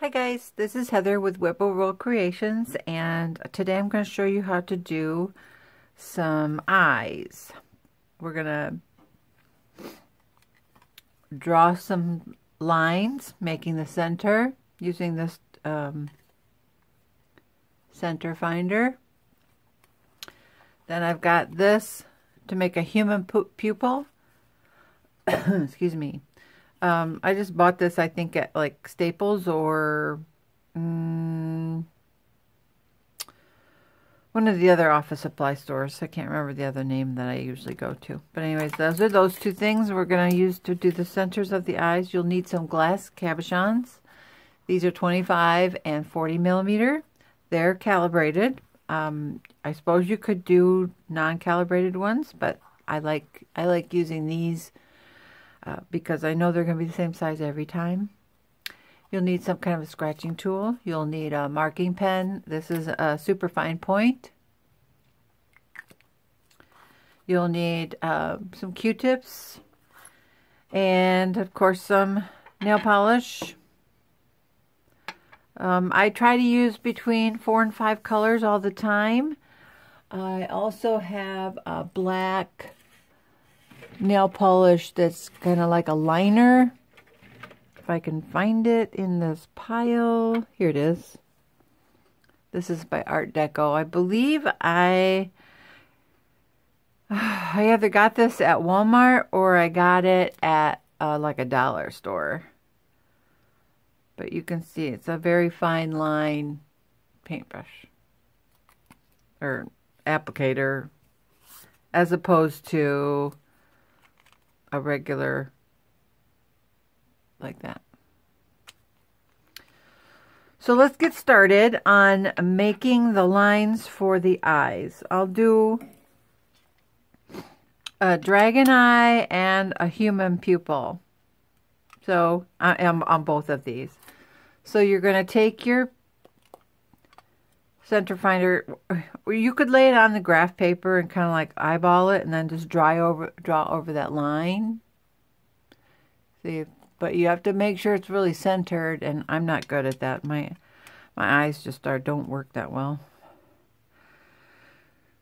Hi guys, this is Heather with Whipple Roll Creations, and today I'm going to show you how to do some eyes. We're going to draw some lines, making the center using this center finder. Then I've got this to make a human pupil. Excuse me. I just bought this, I think, at like Staples or one of the other office supply stores. I can't remember the other name that I usually go to. But anyways, those are those two things we're going to use to do the centers of the eyes. You'll need some glass cabochons. These are 25 and 40 millimeter. They're calibrated. I suppose you could do non-calibrated ones, but I like using these because I know they're going to be the same size every time. You'll need some kind of a scratching tool. You'll need a marking pen. This is a super fine point. You'll need some Q-tips and of course some nail polish. I try to use between 4 and 5 colors all the time. I also have a black nail polish that's kind of like a liner. If I can find it in this pile. Here it is. This is by Art Deco. I believe I either got this at Walmart or I got it at like a dollar store. But you can see it's a very fine line paintbrush or applicator as opposed to a regular like that. So let's get started on making the lines for the eyes. I'll do a dragon eye and a human pupil. So I am on both of these. So you're going to take your center finder. You could lay it on the graph paper and kind of like eyeball it and then just draw over that line. See, but you have to make sure it's really centered, and I'm not good at that. My eyes just don't work that well.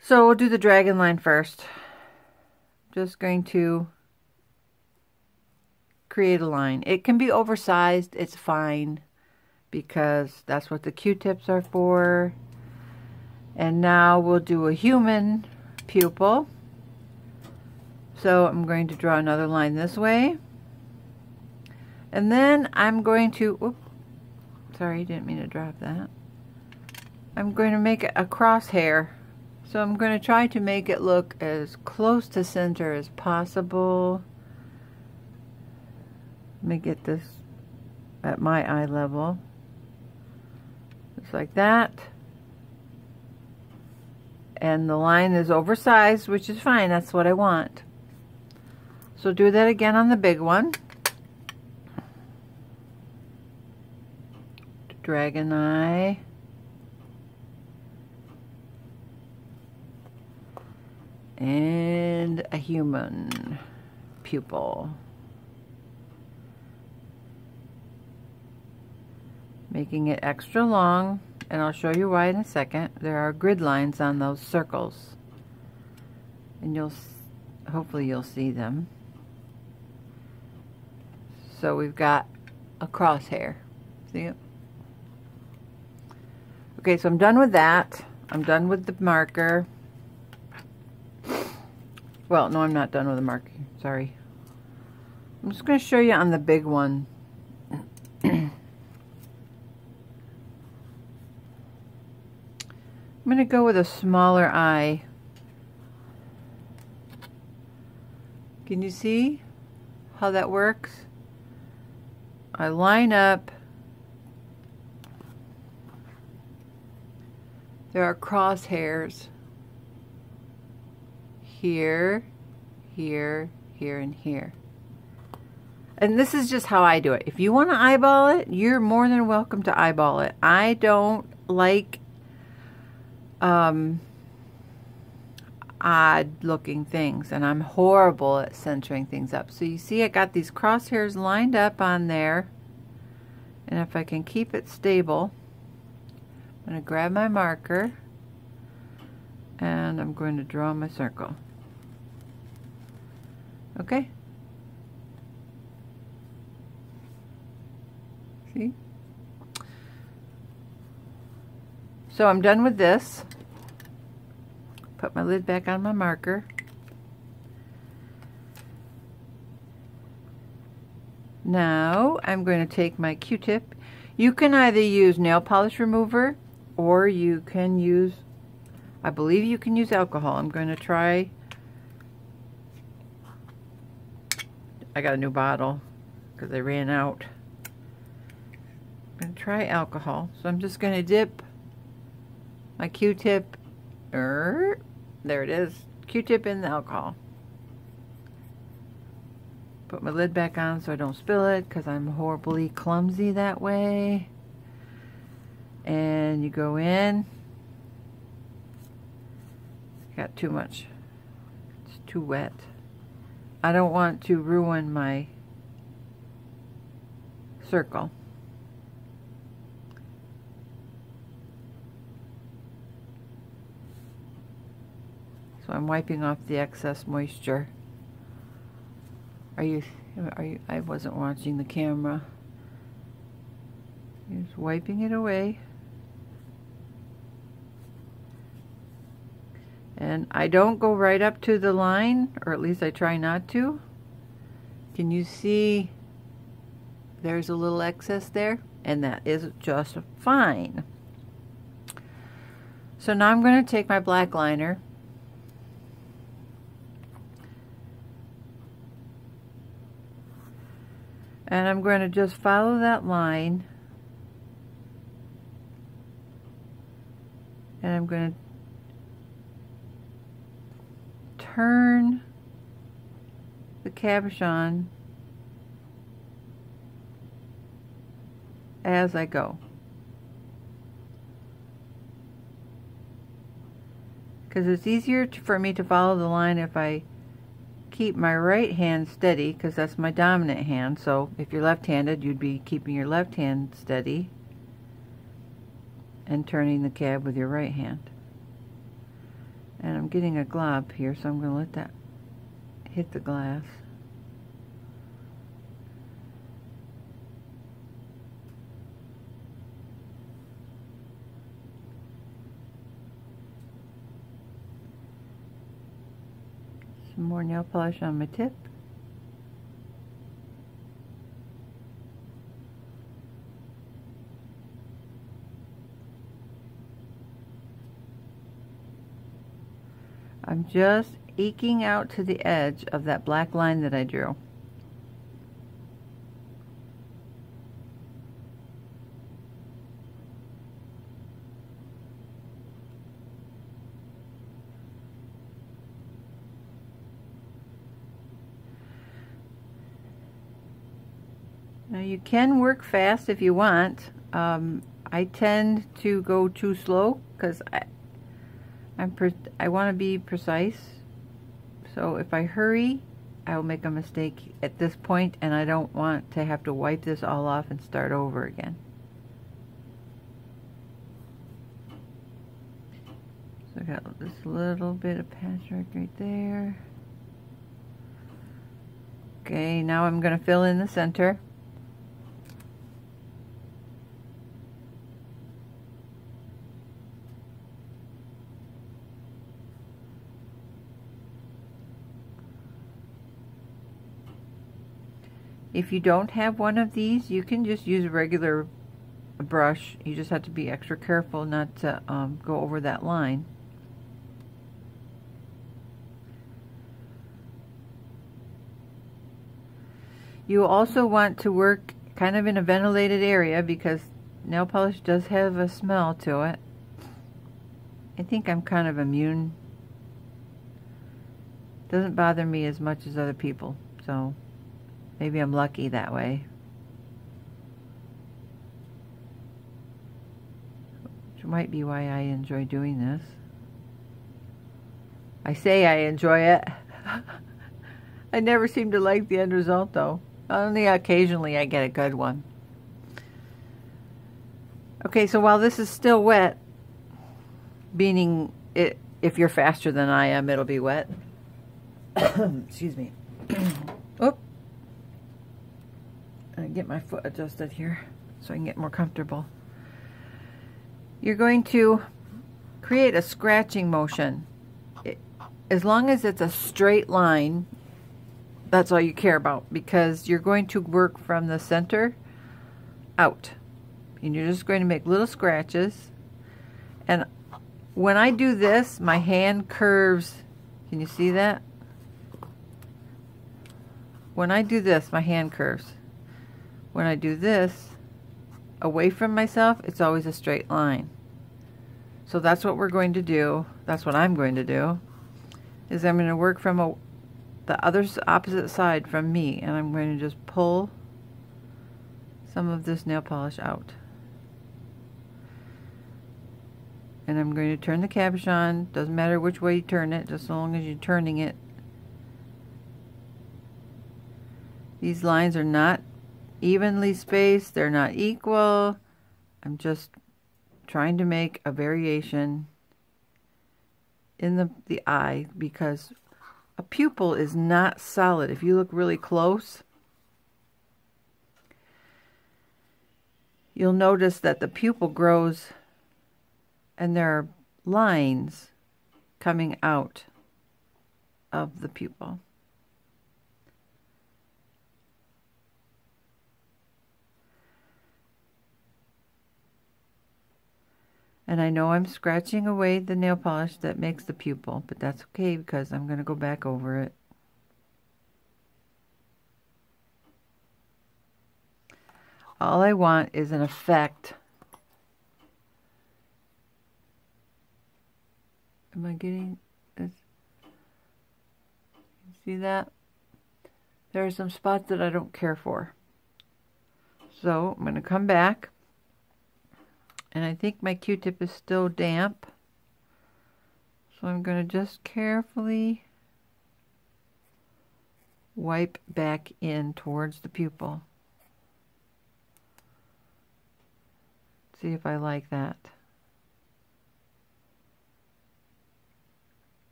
So we'll do the dragon line first. Just going to create a line. It can be oversized, it's fine, because that's what the Q-tips are for. And now we'll do a human pupil. So I'm going to draw another line this way. And then I'm going to, oops, sorry, didn't mean to drop that. I'm going to make a crosshair. So I'm going to try to make it look as close to center as possible. Let me get this at my eye level. Just like that. And the line is oversized, which is fine. That's what I want. So do that again on the big one. Dragon eye. And a human pupil. Making it extra long, and I'll show you why in a second. There are grid lines on those circles, and hopefully you'll see them. So we've got a crosshair. See it? Okay, so I'm done with that. I'm done with the marker. Well, no, I'm not done with the marker. Sorry. I'm just going to show you on the big one. I'm going to go with a smaller eye. Can you see how that works? I line up. There are crosshairs here, here, here, and here. And this is just how I do it. If you want to eyeball it, you're more than welcome to eyeball it. I don't like odd looking things, and I'm horrible at centering things up. So you see I got these crosshairs lined up on there, And if I can keep it stable, I'm going to grab my marker and I'm going to draw my circle. Okay? See? So I'm done with this. Put my lid back on my marker. Now I'm going to take my Q-tip. You can either use nail polish remover or you can use, I believe you can use alcohol. I'm going to try, I got a new bottle because I ran out. I'm going to try alcohol. So I'm just going to dip my Q-tip, there it is, Q-tip in the alcohol. Put my lid back on so I don't spill it because I'm horribly clumsy that way. And you go in. Got too much. It's too wet. I don't want to ruin my circle. So I'm wiping off the excess moisture. Are you, I wasn't watching the camera. Just wiping it away. And I don't go right up to the line, or at least I try not to. Can you see there's a little excess there? And that is just fine. So now I'm going to take my black liner. And I'm going to just follow that line. And I'm going to turn the cabochon as I go. Because it's easier for me to follow the line if I keep my right hand steady, because that's my dominant hand. So if you're left-handed, you'd be keeping your left hand steady and turning the cab with your right hand. And I'm getting a glob here, so I'm going to let that hit the glass. Some more nail polish on my tip. I'm just eking out to the edge of that black line that I drew. Now you can work fast if you want. I tend to go too slow because I want to be precise. So if I hurry, I will make a mistake at this point, and I don't want to have to wipe this all off and start over again. So I got this little bit of patchwork right there. Okay, now I'm going to fill in the center. If you don't have one of these, you can just use a regular brush. You just have to be extra careful not to go over that line. You also want to work kind of in a ventilated area because nail polish does have a smell to it. I think I'm kind of immune. It doesn't bother me as much as other people, so maybe I'm lucky that way. Which might be why I enjoy doing this. I say I enjoy it. I never seem to like the end result though. Only occasionally I get a good one. Okay, so while this is still wet, meaning if you're faster than I am, it'll be wet. Excuse me. Oop. I get my foot adjusted here so I can get more comfortable. You're going to create a scratching motion. As long as it's a straight line, that's all you care about, because you're going to work from the center out. And you're just going to make little scratches. And when I do this, my hand curves. Can you see that? When I do this, my hand curves. When I do this, away from myself, it's always a straight line. So that's what we're going to do. That's what I'm going to do. Is I'm going to work from the other opposite side from me, and I'm going to just pull some of this nail polish out. And I'm going to turn the cabochon. Doesn't matter which way you turn it, just as long as you're turning it. These lines are not evenly spaced, they're not equal. I'm just trying to make a variation in the eye, because a pupil is not solid. If you look really close, you'll notice that the pupil grows and there are lines coming out of the pupil. And I know I'm scratching away the nail polish that makes the pupil, but that's okay because I'm going to go back over it. All I want is an effect. Am I getting this? See that? There are some spots that I don't care for. So I'm going to come back. And I think my Q-tip is still damp. So I'm going to just carefully wipe back in towards the pupil. See if I like that.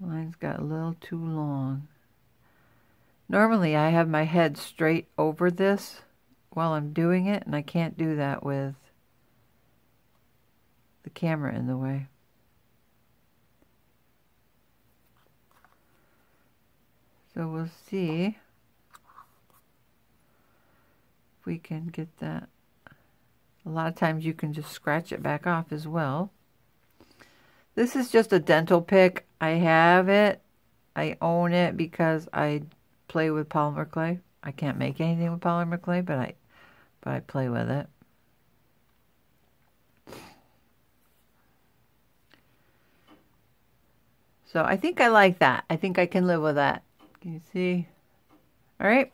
Line's got a little too long. Normally I have my head straight over this while I'm doing it, and I can't do that with the camera in the way. So we'll see if we can get that. A lot of times you can just scratch it back off as well. This is just a dental pick. I have it. I own it because I play with polymer clay. I can't make anything with polymer clay, but I play with it. So I think I like that. I think I can live with that. Can you see? All right.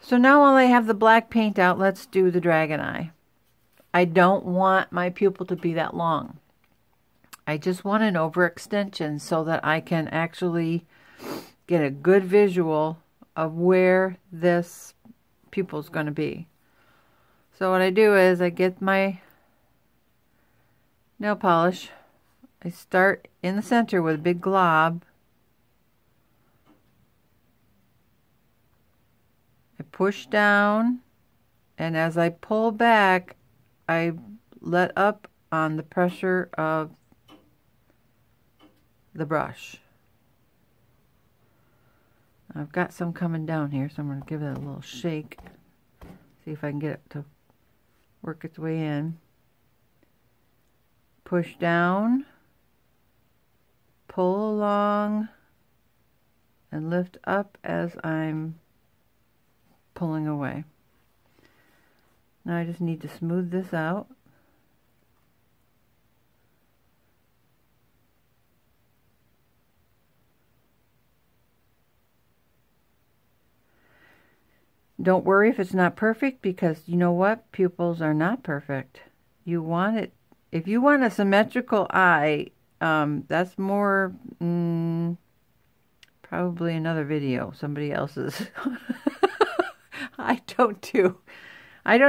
So now while I have the black paint out, let's do the dragon eye. I don't want my pupil to be that long. I just want an overextension so that I can actually get a good visual of where this pupil is going to be. So what I do is I get my nail polish. I start in the center with a big glob. I push down, and as I pull back, I let up on the pressure of the brush. I've got some coming down here, so I'm going to give it a little shake. See if I can get it to work its way in. Push down, pull along, and lift up as I'm pulling away. Now I just need to smooth this out. Don't worry if it's not perfect, because you know what? Pupils are not perfect. You want it, if you want a symmetrical eye, that's more, probably another video, somebody else's. I don't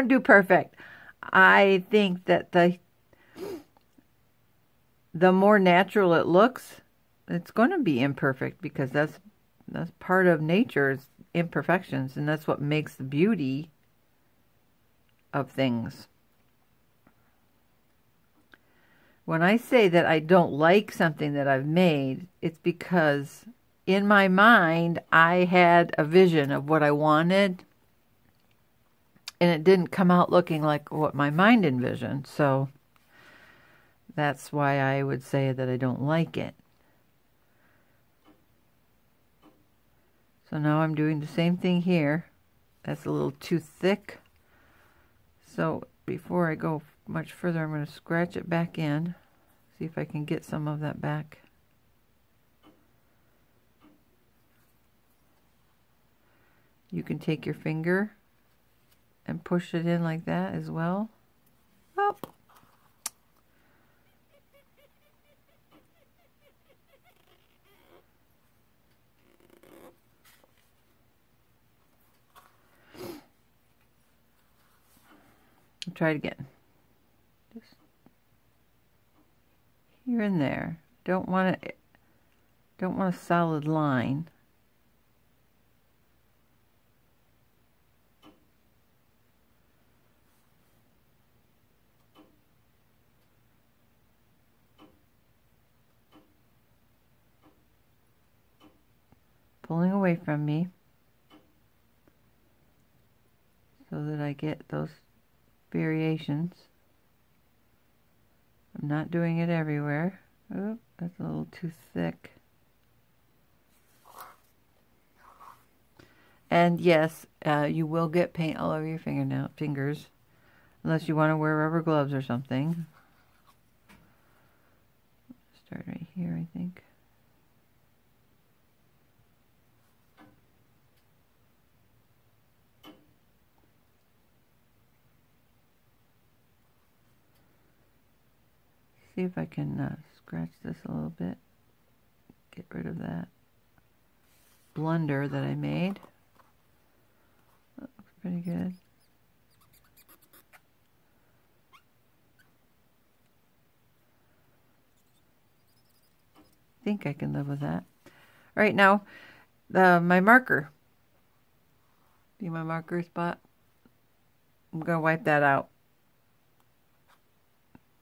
do perfect. I think that the more natural it looks, it's going to be imperfect, because that's part of nature's imperfections, and that's what makes the beauty of things. When I say that I don't like something that I've made, it's because in my mind I had a vision of what I wanted, and it didn't come out looking like what my mind envisioned. So that's why I would say that I don't like it. So now I'm doing the same thing here. That's a little too thick. So before I go much further, I'm going to scratch it back in. See if I can get some of that back. You can take your finger and push it in like that as well. Oh. Try it again. Just here and there. Don't want a solid line. Pulling away from me so that I get those variations. I'm not doing it everywhere. Oh, that's a little too thick. And yes, you will get paint all over your fingers, unless you want to wear rubber gloves or something. Start right here, I think. See if I can scratch this a little bit. Get rid of that blunder that I made. That looks pretty good. I think I can live with that. All right, now my marker. See my marker spot? I'm going to wipe that out.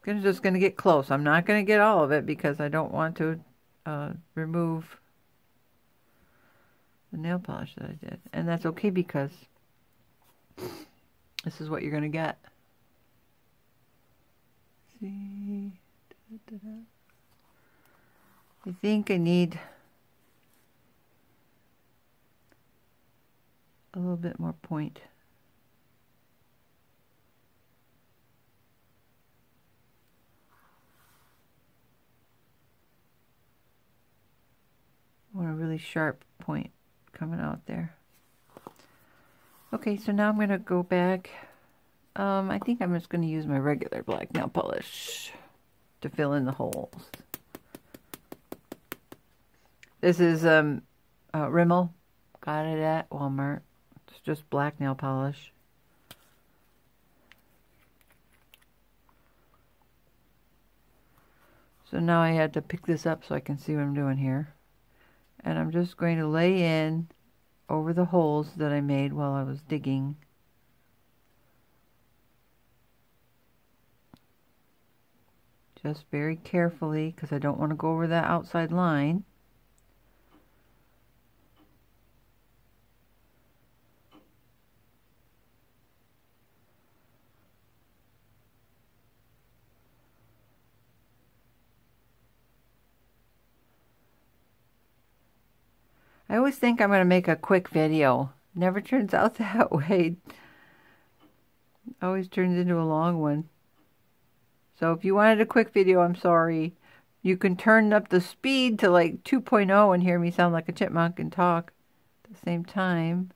I'm just going to get close. I'm not going to get all of it because I don't want to remove the nail polish that I did. And that's okay, because this is what you're going to get. See? I think I need a little bit more point. I want a really sharp point coming out there. Okay, so now I'm going to go back. I think I'm just going to use my regular black nail polish to fill in the holes. This is Rimmel. Got it at Walmart. It's just black nail polish. So now I had to pick this up so I can see what I'm doing here. And I'm just going to lay in over the holes that I made while I was digging. Just very carefully, because I don't want to go over that outside line. I always think I'm going to make a quick video. Never turns out that way. Always turns into a long one. So if you wanted a quick video, I'm sorry. You can turn up the speed to like 2.0 and hear me sound like a chipmunk and talk at the same time.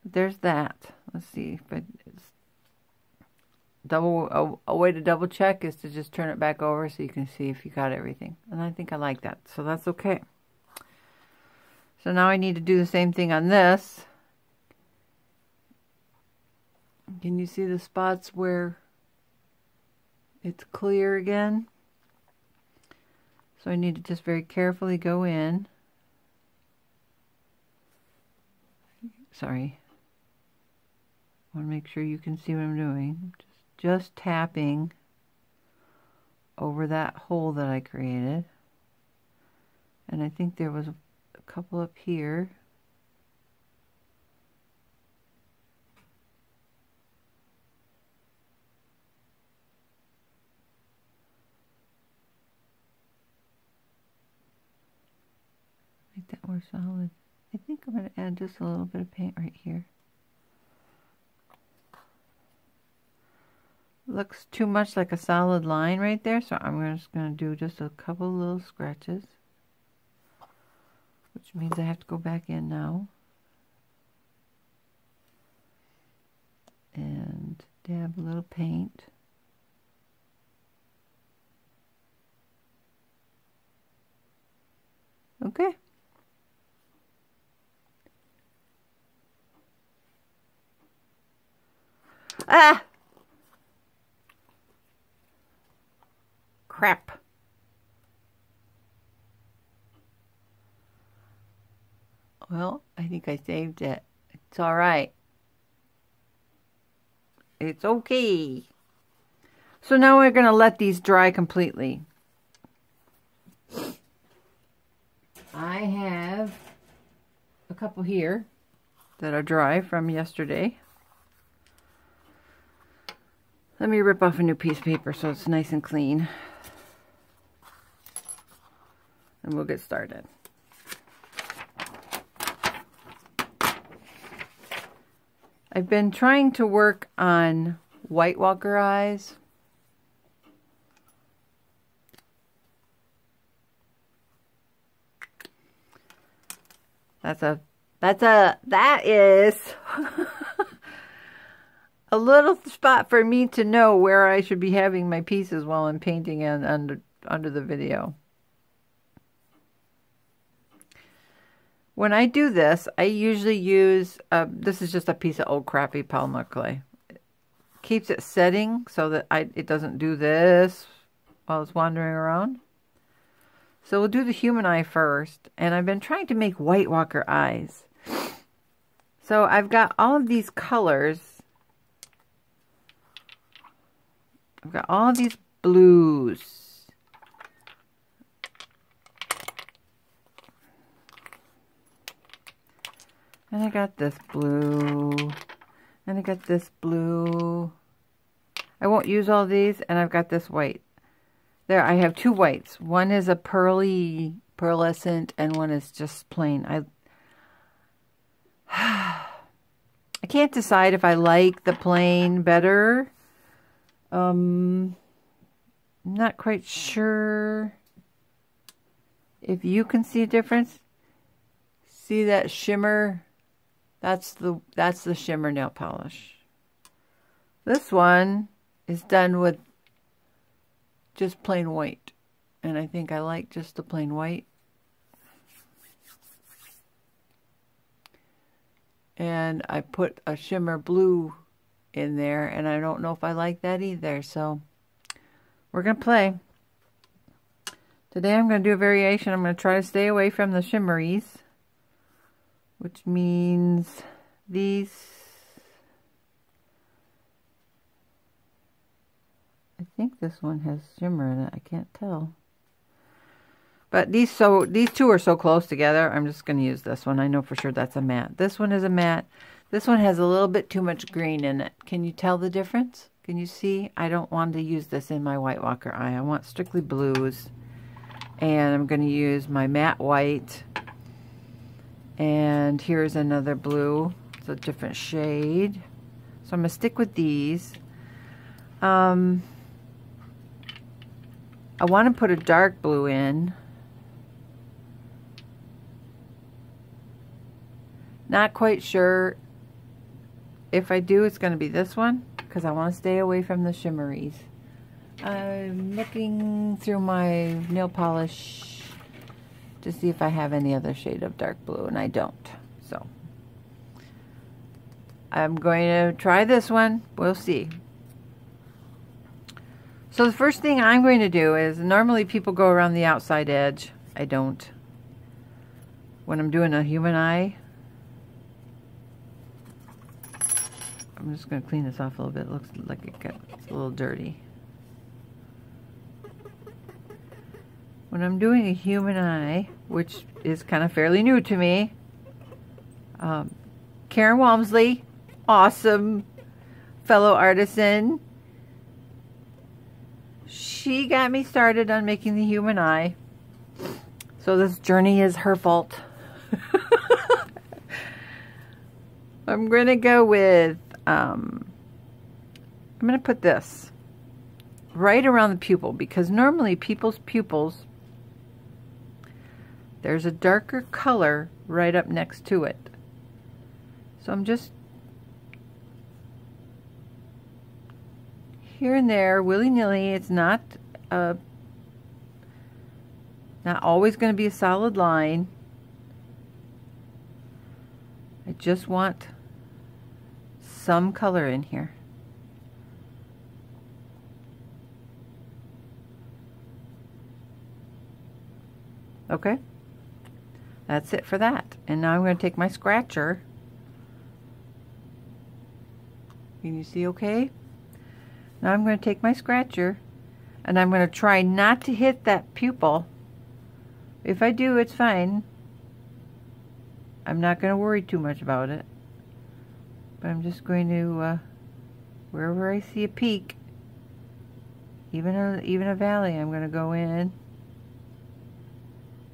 But there's that. Let's see if it's a way to double check is to just turn it back over so you can see if you got everything. And I think I like that, so that's okay. So now I need to do the same thing on this. Can you see the spots where it's clear again? So I need to just very carefully go in. Sorry. I want to make sure you can see what I'm doing. Just tapping over that hole that I created. And I think there was a couple up here. Make that more solid. I think I'm going to add just a little bit of paint right here. Looks too much like a solid line right there, so I'm just going to do just a couple little scratches. Which means I have to go back in now. And dab a little paint. Okay. Ah! Crap. Well, I think I saved it. It's all right. It's okay. So now we're going to let these dry completely. I have a couple here that are dry from yesterday. Let me rip off a new piece of paper so it's nice and clean. And we'll get started. I've been trying to work on White Walker eyes. That is a little spot for me to know where I should be having my pieces while I'm painting and under the video. When I do this, I usually use, this is just a piece of old crappy polymer clay. It keeps it setting so that it doesn't do this while it's wandering around. So we'll do the human eye first. And I've been trying to make White Walker eyes. So I've got all of these colors. I've got all of these blues. And I got this blue, and I got this blue. I won't use all these, and I've got this white. There, I have two whites. One is a pearlescent, and one is just plain. I can't decide if I like the plain better. I'm not quite sure if you can see a difference. See that shimmer? That's the shimmer nail polish. This one is done with just plain white. And I think I like just the plain white. And I put a shimmer blue in there, and I don't know if I like that either. So we're going to play. Today I'm going to do a variation. I'm going to try to stay away from the shimmeries, which means these, I think this one has shimmer in it. I can't tell. But these two are so close together, I'm just going to use this one. I know for sure that's a matte. This one is a matte. This one has a little bit too much green in it. Can you tell the difference? Can you see? I don't want to use this in my White Walker eye. I want strictly blues. And I'm going to use my matte white. And here's another blue. It's a different shade. So I'm going to stick with these. I want to put a dark blue in. Not quite sure. If I do, it's going to be this one, because I want to stay away from the shimmeries. I'm looking through my nail polish to see if I have any other shade of dark blue, and I don't. So I'm going to try this one. We'll see. So the first thing I'm going to do is, normally people go around the outside edge. I don't. When I'm doing a human eye, I'm just going to clean this off a little bit. It looks like it's a little dirty. When I'm doing a human eye, which is kind of fairly new to me, Karen Walmsley, awesome fellow artisan, she got me started on making the human eye. So this journey is her fault. I'm going to go with, I'm going to put this right around the pupil, because normally people's pupils, there's a darker color right up next to it. So I'm just here and there, willy-nilly. It's not always going to be a solid line. I just want some color in here. Okay, that's it for that. And now I'm going to take my scratcher. Can you see okay? Now I'm going to take my scratcher and I'm going to try not to hit that pupil. If I do, it's fine. I'm not going to worry too much about it. But I'm just going to, wherever I see a peak, even a valley, I'm going to go in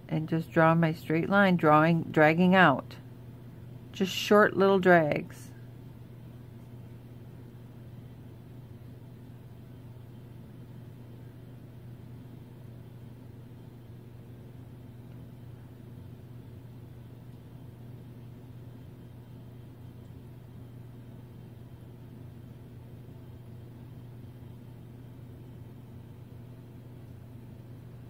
and just draw my straight line, dragging out. Just short little drags.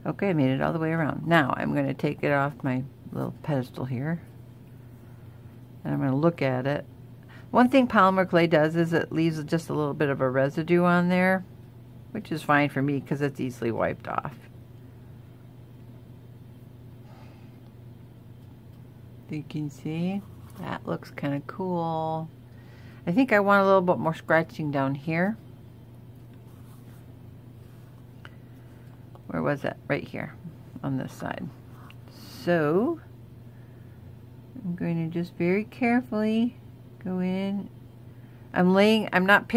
Okay, I made it all the way around. Now I'm going to take it off my little pedestal here, and I'm going to look at it. One thing polymer clay does is it leaves just a little bit of a residue on there, which is fine for me because it's easily wiped off. You can see that looks kind of cool. I think I want a little bit more scratching down here. Where was that? Right here on this side. So I'm going to just very carefully go in. I'm not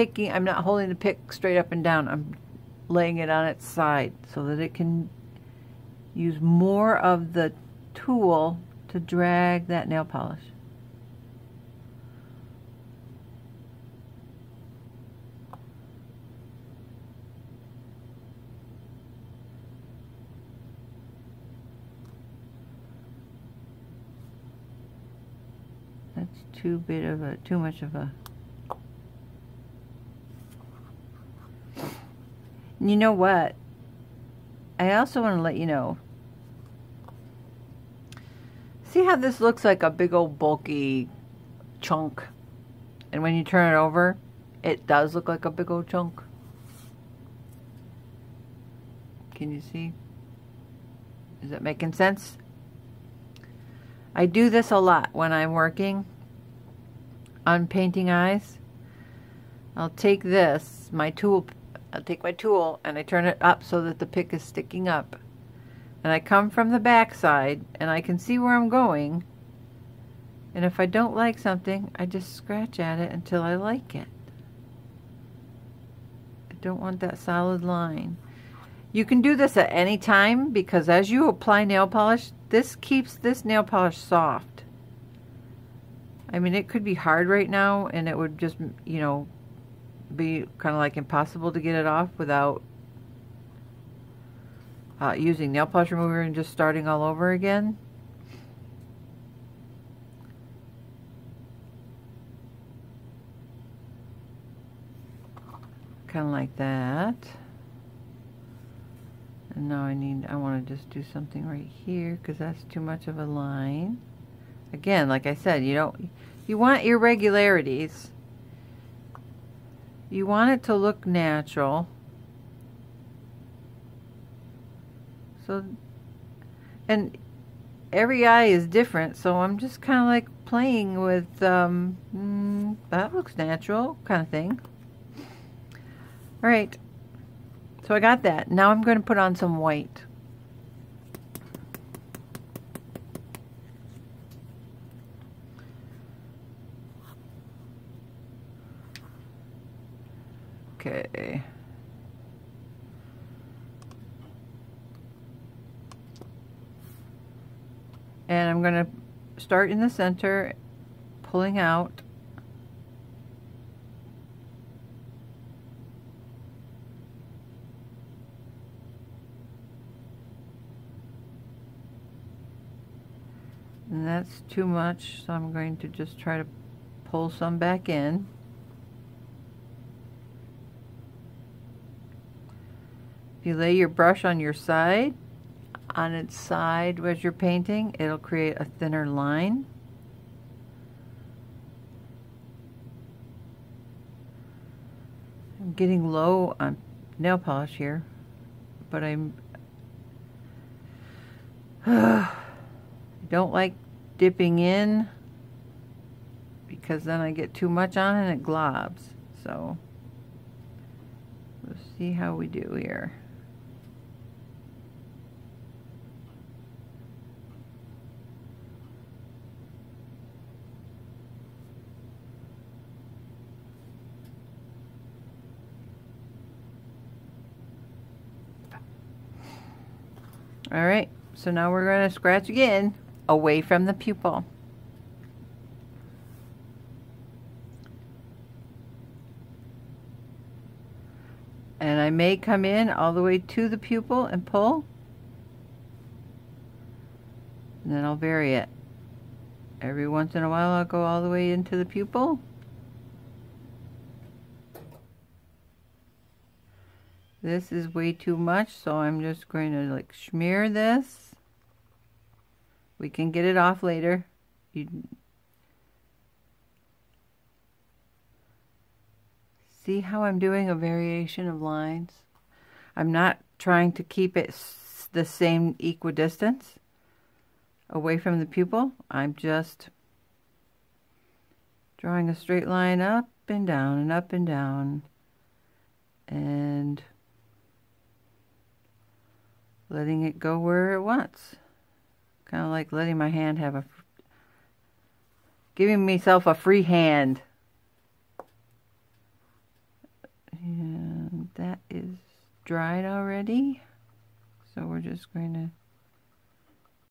holding the pick straight up and down. I'm laying it on its side so that it can use more of the tool to drag that nail polish. That's too much of a. And you know what? I also want to let you know. See how this looks like a big old bulky chunk? And when you turn it over, it does look like a big old chunk. Can you see? Is that making sense? I do this a lot when I'm working on painting eyes. I'll take my tool and I turn it up so that the pick is sticking up. And I come from the back side and I can see where I'm going. And if I don't like something, I just scratch at it until I like it. I don't want that solid line. You can do this at any time because as you apply nail polish, this keeps this nail polish soft. I mean, it could be hard right now and it would just, you know, be kind of like impossible to get it off without using nail polish remover and just starting all over again. Kind of like that. And now I want to just do something right here because that's too much of a line. Again, like I said, you want irregularities. You want it to look natural. So, and every eye is different, so I'm just kind of like playing with, that looks natural kind of thing. All right, so I got that. Now I'm going to put on some white. Okay. And I'm going to start in the center, pulling out. And that's too much, so I'm going to just try to pull some back in. If you lay your brush on your side, on its side as you're painting, it'll create a thinner line. I'm getting low on nail polish here, but I don't like dipping in because then I get too much on and it globs. So we'll see how we do here. All right, so now we're going to scratch again away from the pupil. And I may come in all the way to the pupil and pull. And then I'll vary it. Every once in a while I'll go all the way into the pupil. This is way too much, so I'm just going to like smear this. We can get it off later. See how I'm doing a variation of lines? I'm not trying to keep it the same equidistance away from the pupil. I'm just drawing a straight line up and down and up and down. And letting it go where it wants. Kind of like letting my hand have giving myself a free hand. And that is dried already. So we're just going to